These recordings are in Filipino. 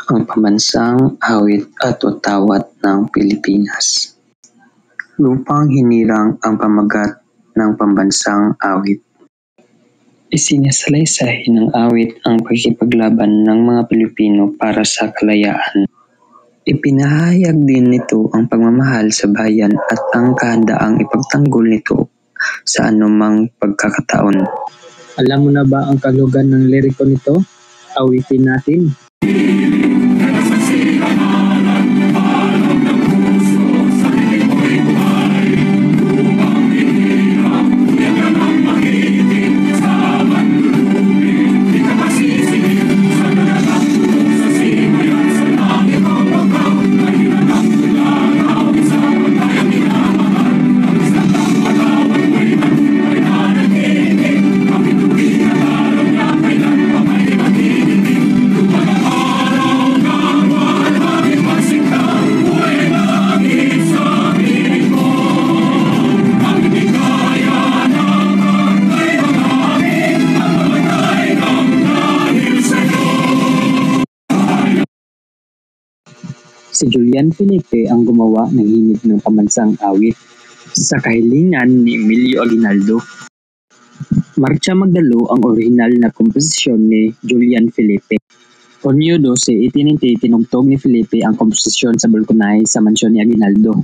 ang pambansang awit at watawat ng Pilipinas. Lupang hinirang ang pamagat ng pambansang awit. Isinasalaysay ng awit ang pagkikipaglaban ng mga Pilipino para sa kalayaan. Ipinahayag din nito ang pagmamahal sa bayan at ang kahandaang ipagtanggol nito sa anumang pagkakataon. Alam mo na ba ang kahulugan ng liriko nito? Awitin natin. Si Julian Felipe ang gumawa ng himig ng pambansang awit sa kahilingan ni Emilio Aguinaldo. Marcha Magdalo ang orihinal na komposisyon ni Julian Felipe. Hunyo 12, 1890, tinugtog ni Felipe ang komposisyon sa balkonahe sa mansyon ni Aguinaldo.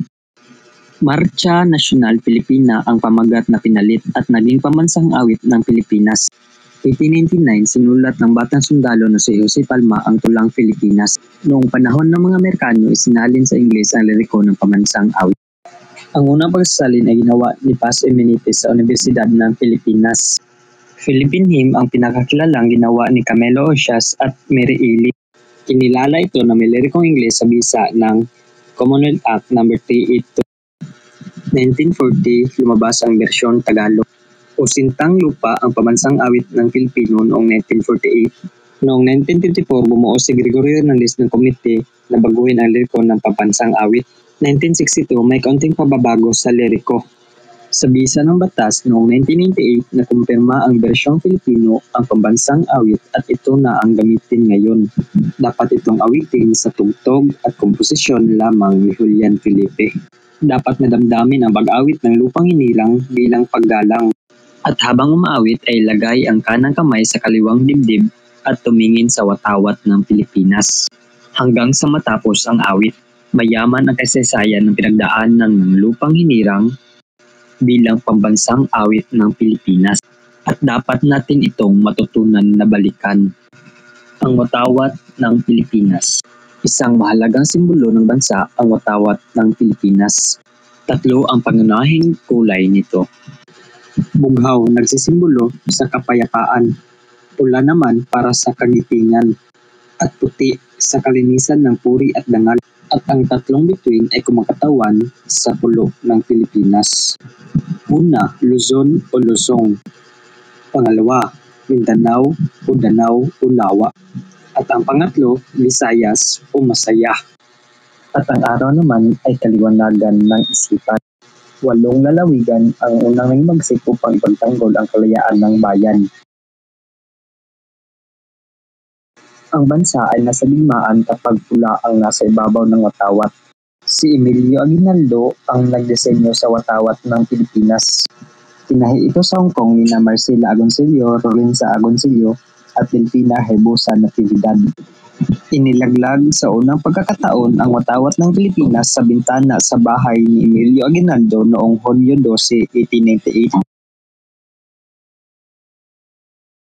Marcha Nasyonal Pilipina ang pamagat na pinalit at naging pambansang awit ng Pilipinas. 1899, sinulat ng batang sundalo na si Jose Palma ang Tulang Pilipinas. Noong panahon ng mga Amerikano, isinalin sa Ingles ang liriko ng pambansang awit. Ang unang pagsasalin ay ginawa ni Paz Emenites sa Universidad ng Pilipinas. Philippine Hymn ang pinakakilalang ginawa ni Camilo Ocias at Mary Ely. Kinilala ito na may lirikong Ingles sa bisa ng Commonwealth Act No. 382. 1940, lumabas ang bersyon Tagalog. O Sintang Lupa ang pambansang awit ng Pilipino noong 1948. Noong 1954, bumuo si Gregorio Hernandez ng komite na baguhin ang liriko ng pambansang awit. 1962, may kaunting pababago sa liriko. Sa bisa ng batas noong 1998, nakumpirma ang bersyong Filipino ang pambansang awit at ito na ang gamitin ngayon. Dapat itong awitin sa tugtog at komposisyon lamang ni Julian Felipe. Dapat nadamdamin ang pag-awit ng lupang hinirang bilang paggalang. At habang umaawit ay lagay ang kanang kamay sa kaliwang dibdib at tumingin sa watawat ng Pilipinas. Hanggang sa matapos ang awit, mayaman ang kasaysayan ng pinagdaanan ng lupang hinirang bilang pambansang awit ng Pilipinas. At dapat natin itong matutunan na balikan. Ang watawat ng Pilipinas. Isang mahalagang simbolo ng bansa ang watawat ng Pilipinas. Tatlo ang pangunahing kulay nito. Bughaw, nagsisimbolo sa kapayapaan. Pula naman para sa kagitingan. At puti sa kalinisan ng puri at dangal. At ang tatlong bituin ay kumakatawan sa pulo ng Pilipinas. Una, Luzon o Luzong. Pangalawa, Mindanao o Danau o Lawa. At ang pangatlo, Visayas o Masaya. At ang araw naman ay kaliwanagan ng isipan. 8 lalawigan ang unang nagmagsik upang ipagtanggol ang kalayaan ng bayan. Ang bansa ay nasa digmaan kapag pula ang nasa ibabaw ng watawat. Si Emilio Aguinaldo ang nagdisenyo sa watawat ng Pilipinas. Tinahi ito sa Hong Kong ni Marcela Agoncillo, Rolinsa Agoncillo at Delfina Herbosa Natividad. Inilaglag sa unang pagkakataon ang watawat ng Pilipinas sa bintana sa bahay ni Emilio Aguinaldo noong Hunyo 12, 1898.